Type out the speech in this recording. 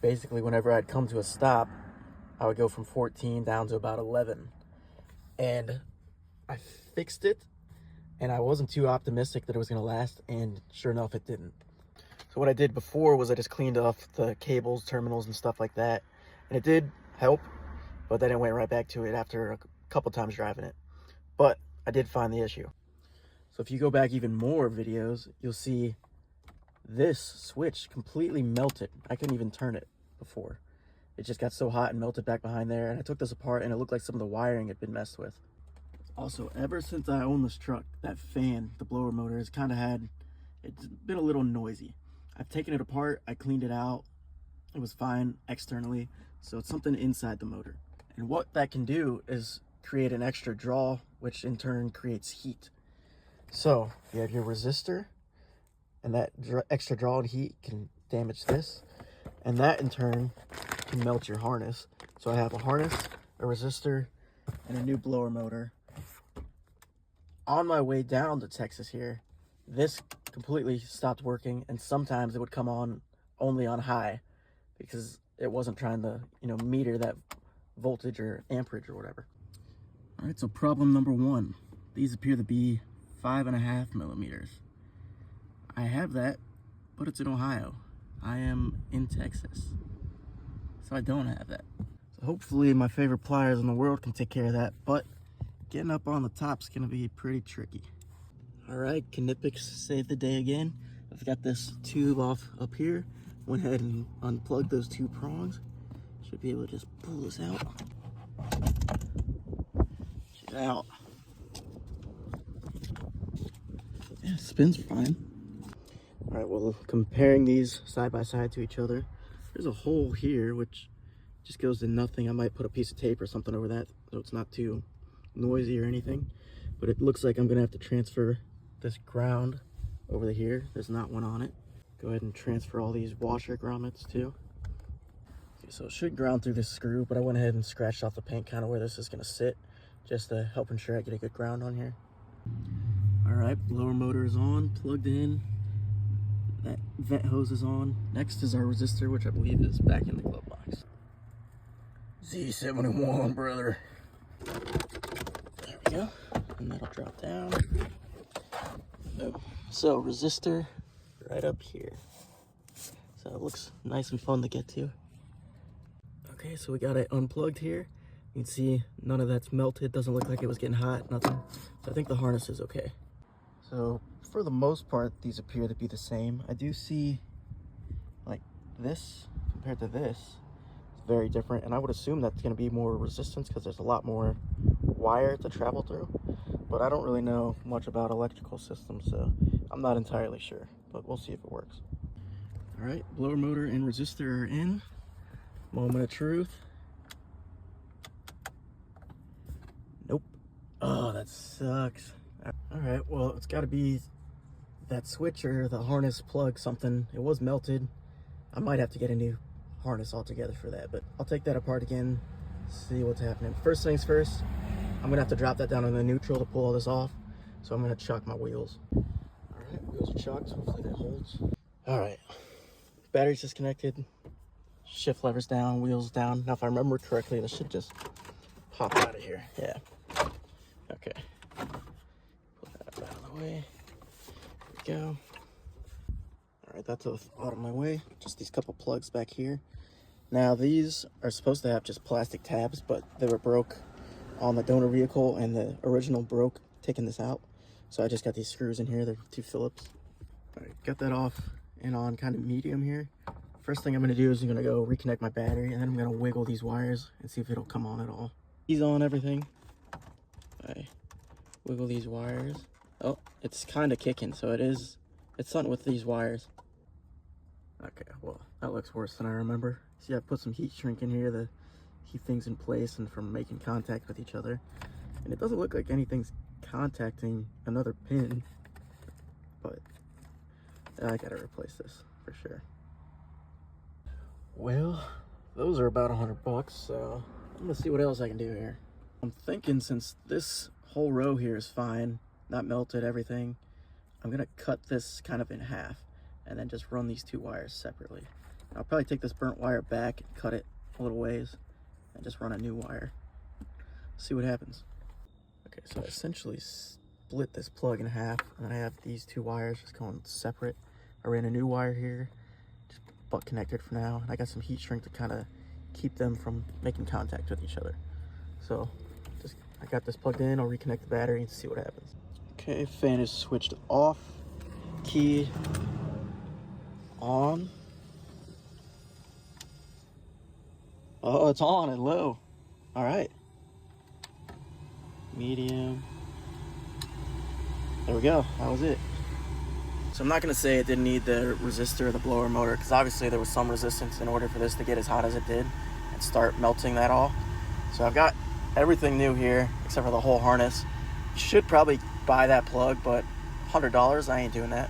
basically whenever I'd come to a stop, I would go from 14 down to about 11. And I fixed it, and I wasn't too optimistic that it was going to last, and sure enough, it didn't. So what I did before was I just cleaned off the cables, terminals, and stuff like that, and it did help, but then it went right back to it after a couple times driving it. But I did find the issue. So if you go back even more videos, you'll see this switch completely melted. I couldn't even turn it before. It just got so hot and melted back behind there, and I took this apart and it looked like some of the wiring had been messed with. Also, ever since I owned this truck, that fan, the blower motor, has kind of it's been a little noisy. I've taken it apart, I cleaned it out, it was fine externally, so it's something inside the motor. And what that can do is create an extra draw, which in turn creates heat. So you have your resistor, and that extra draw and heat can damage this, and that in turn can melt your harness. So I have a harness, a resistor, and a new blower motor. On my way down to Texas here, this completely stopped working, and sometimes it would come on only on high because it wasn't trying to, meter that voltage or amperage or whatever. All right, so problem number one. These appear to be 5.5 millimeters. I have that, but it's in Ohio. I am in Texas, so I don't have that. So hopefully my favorite pliers in the world can take care of that, but getting up on the top's gonna be pretty tricky. All right, Knipex saved the day again. I've got this tube off up here. Went ahead and unplugged those two prongs. Should be able to just pull this out. She's out. Yeah, it spins fine. All right, well, comparing these side by side to each other, there's a hole here which just goes to nothing. I might put a piece of tape or something over that so it's not too noisy or anything, but it looks like I'm gonna have to transfer this ground over here. There's not one on it. Go ahead and transfer all these washer grommets too. Okay, so it should ground through this screw, but I went ahead and scratched off the paint kind of where this is gonna sit, just to help ensure I get a good ground on here. All right, blower motor is on, plugged in. That vent hose is on. Next is our resistor, which I believe is back in the glove box. Z71, brother. There we go. And that'll drop down. So resistor right up here. So it looks nice and fun to get to. Okay, so we got it unplugged here. You can see none of that's melted. Doesn't look like it was getting hot, nothing. So I think the harness is okay. So for the most part, these appear to be the same. I do see like this compared to this, it's very different. And I would assume that's gonna be more resistance because there's a lot more wire to travel through. But I don't really know much about electrical systems, so I'm not entirely sure, but we'll see if it works. All right, blower motor and resistor are in. Moment of truth. Nope. Oh, that sucks. All right, well, it's got to be that switch or the harness plug something. It was melted. I might have to get a new harness altogether for that, but I'll take that apart again, see what's happening. First things first, I'm gonna have to drop that down in the neutral to pull all this off. So I'm gonna chuck my wheels. All right, wheels are chucked, hopefully that holds. All right, battery's disconnected. Shift levers down, wheels down. Now if I remember correctly, this should just pop out of here. Yeah, okay. Put that out of the way. There we go. All right, that's out of my way. Just these couple plugs back here. Now these are supposed to have just plastic tabs, but they were broke on the donor vehicle, and the original broke taking this out. So I just got these screws in here. They're 2 Phillips. All right, got that off and on kind of medium here. First thing I'm gonna do is I'm gonna go reconnect my battery, and then I'm gonna wiggle these wires and see if it'll come on at all. He's on everything. I wiggle these wires. Oh, it's kind of kicking, so it's something with these wires. Okay, well, that looks worse than I remember. See, I put some heat shrink in here to keep things in place and from making contact with each other. And it doesn't look like anything's contacting another pin, but I gotta replace this for sure. Well, those are about $100, so I'm gonna see what else I can do here. I'm thinking since this whole row here is fine, not melted, everything, I'm gonna cut this kind of in half and then just run these 2 wires separately. I'll probably take this burnt wire back and cut it a little ways and just run a new wire. See what happens. Okay, so I essentially split this plug in half, and then I have these two wires just going separate. I ran a new wire here, just butt connected for now, and I got some heat shrink to kind of keep them from making contact with each other. So just I got this plugged in. I'll reconnect the battery and see what happens. Okay, fan is switched off, key on. Oh, it's on and low. All right. Medium. There we go. That was it. So I'm not going to say it didn't need the resistor or the blower motor, because obviously there was some resistance in order for this to get as hot as it did and start melting that all. So I've got everything new here except for the whole harness. You should probably buy that plug, but $100, I ain't doing that.